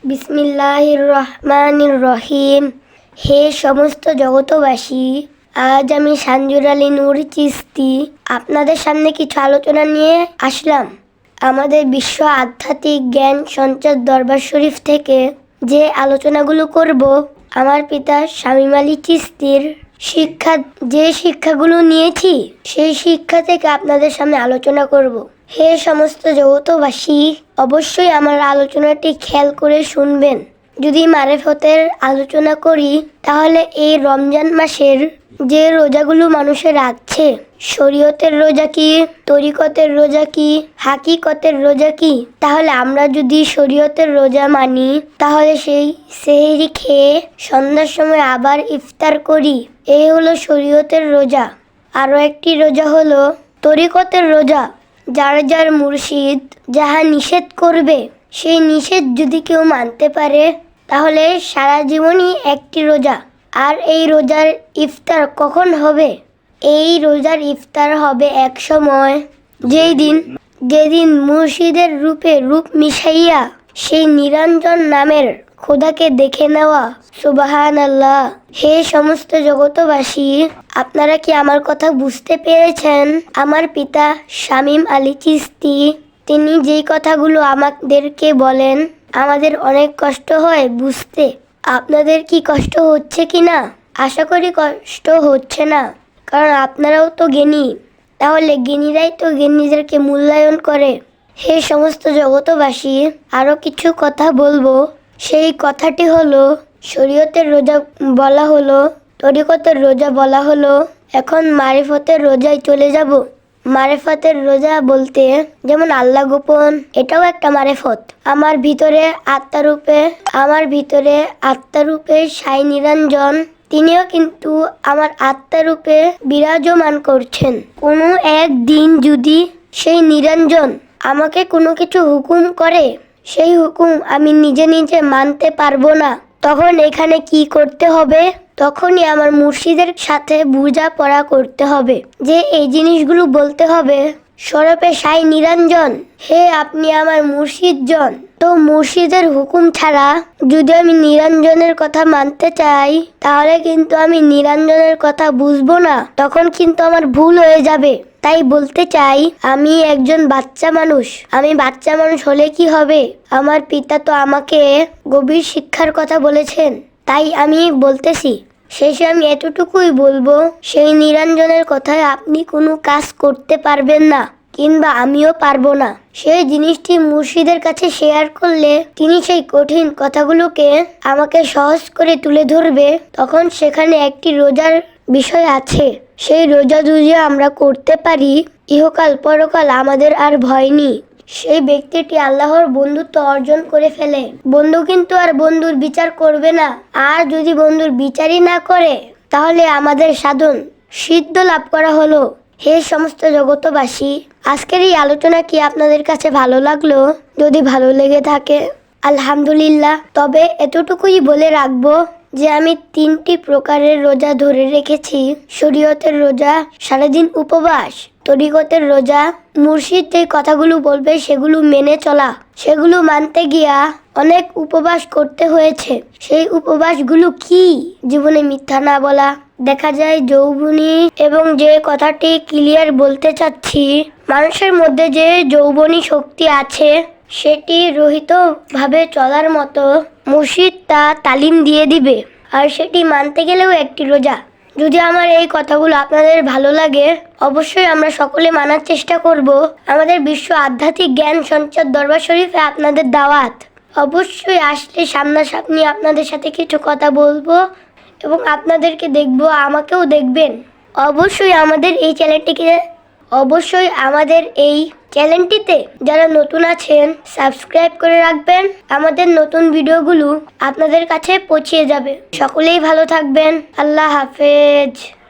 বিসমিল্লাহির রহমানির রহিম। হে সমস্ত জগতবাসী, আজ আমি সানজুর আলী নূর চিস্তি আপনাদের সামনে কিছু আলোচনা নিয়ে আসলাম। আমাদের বিশ্ব আধ্যাত্মিক জ্ঞান সঞ্চার দরবার শরীফ থেকে যে আলোচনাগুলো করব, আমার পিতা শামীম আলী চিস্তির শিক্ষাগুলো নিয়েছি, সেই শিক্ষা থেকে আপনাদের সামনে আলোচনা করব। হে সমস্ত জগতবাসী, অবশ্যই আমার আলোচনাটি খেয়াল করে শুনবেন। যদি মারেফতের আলোচনা করি, তাহলে এই রমজান মাসের যে রোজাগুলো মানুষের রাখছে, শরীয়তের রোজা কি, তরিকতের রোজা কি, হাকিকতের রোজা কি, তাহলে আমরা যদি শরীয়তের রোজা মানি, তাহলে সেই সেহরি খেয়ে সন্ধ্যার সময় আবার ইফতার করি। এই হলো শরীয়তের রোজা। আরও একটি রোজা হলো তরিকতের রোজা। যার যার মুর্শিদ যাহা নিষেধ করবে, সেই নিষেধ যদি কেউ মানতে পারে, তাহলে সারা জীবনই একটি রোজা। আর এই রোজার ইফতার কখন হবে? এই রোজার ইফতার হবে এক সময়, যেদিন মুর্শিদের রূপ মিশাইয়া সেই নিরঞ্জন নামের খোদাকে দেখে নেওয়া। সুবহানাল্লাহ। হে সমস্ত জগতবাসী, আপনারা কি আমার কথা বুঝতে পেরেছেন? আমার পিতা শামীম আলী চিস্তি, তিনি যেই কথাগুলো আমাদেরকে বলেন, আমাদের অনেক কষ্ট হয় বুঝতে। আপনাদের কি কষ্ট হচ্ছে কি না? আশা করি কষ্ট হচ্ছে না, কারণ আপনারাও তো জ্ঞানী। তাহলে জ্ঞানীরাই তো জ্ঞানীদেরকে মূল্যায়ন করে। হে সমস্ত জগতবাসী, আরও কিছু কথা বলবো। সেই কথাটি হলো, শরীয়তের রোজা বলা হলো, তরিকতের রোজা বলা হলো, এখন মারিফতের রোজায় চলে যাব। মারেফতের রোজা বলতে যেমন আল্লাহ গোপন, এটাও একটা মারেফত। আমার ভিতরে আত্মারূপে সাই নিরঞ্জন, তিনিও কিন্তু আমার আত্মারূপে বিরাজমান করছেন। কোনো একদিন যদি সেই নিরঞ্জন আমাকে কোনো কিছু হুকুম করে, সেই হুকুম আমি নিজে নিজে মানতে পারবো না, তখন এখানে কি করতে হবে? তখনই আমার মুর্শিদের সাথে বোঝাপড়া করতে হবে, যে এই জিনিসগুলো বলতে হবে। স্বরূপে সাই নিরঞ্জন, হে আপনি আমার মুর্শিদ জন। তো মুর্শিদের হুকুম ছাড়া যদি আমি নিরঞ্জনের কথা মানতে চাই, তাহলে কিন্তু আমি নিরঞ্জনের কথা বুঝবো না, তখন কিন্তু আমার ভুল হয়ে যাবে। তাই বলতে চাই, আমি একজন বাচ্চা মানুষ। আমি বাচ্চা মানুষ হলে কি হবে? আমার পিতা তো আমাকে গভীর শিক্ষার কথা বলেছেন, তাই আমি বলতেছি। শেষে আমি এতটুকুই বলবো, সেই নিরঞ্জনের কথায় আপনি কোনো কাজ করতে পারবেন না, কিংবা আমিও পারবো না। সেই জিনিসটি মুর্শিদের কাছে শেয়ার করলে তিনি সেই কঠিন কথাগুলোকে আমাকে সহজ করে তুলে ধরবে। তখন সেখানে একটি রোজার বিষয় আছে। সেই রোজা যদি আমরা করতে পারি, ইহকাল পরকাল আমাদের আর ভয় নেই। সেই ব্যক্তিটি আল্লাহর বন্ধুত্ব অর্জন করে ফেলে। বন্ধু কিন্তু আর বন্ধুর বিচার করবে না। আর যদি বন্ধুর বিচারই না করে, তাহলে আমাদের সাধন সিদ্ধ লাভ করা হলো। হে সমস্ত জগতবাসী, আজকের এই আলোচনা কি আপনাদের কাছে ভালো লাগলো? যদি ভালো লেগে থাকে আলহামদুলিল্লাহ। তবে এতটুকুই বলে রাখবো যে আমি 3টি প্রকারের রোজা ধরে রেখেছি। শরীয়তের রোজা, সারাদিন উপবাস, তরিকতের রোজা, মুর্শিদ যে কথাগুলো বলবে সেগুলো মেনে চলা। সেগুলো মানতে গিয়া অনেক উপবাস করতে হয়েছে। সেই উপবাসগুলো কি? জীবনে মিথ্যা না বলা। দেখা যায় যৌবনী, এবং যে কথাটি ক্লিয়ার বলতে চাচ্ছি, মানুষের মধ্যে যে যৌবনী শক্তি আছে, সেটি রহিত ভাবে চলার মতো মুর্শিদ তা তালিম দিয়ে দিবে। আর সেটি মানতে গেলেও একটি রোজা। যদি আমার এই কথাগুলো আপনাদের ভালো লাগে, অবশ্যই আমরা সকলে মানার চেষ্টা করব। আমাদের বিশ্ব আধ্যাত্মিক জ্ঞান সঞ্চার দরবার শরীফে আপনাদের দাওয়াত। অবশ্যই আসলে সামনাসামনি আপনাদের সাথে কিছু কথা বলবো, এবং আপনাদেরকে দেখবো, আমাকেও দেখবেন। অবশ্যই আমাদের এই চ্যানেলটিতে যারা নতুন আছেন, সাবস্ক্রাইব করে রাখবেন। আমাদের নতুন ভিডিওগুলো আপনাদের কাছে পৌঁছে যাবে। সকলেই ভালো থাকবেন। আল্লাহ হাফেজ।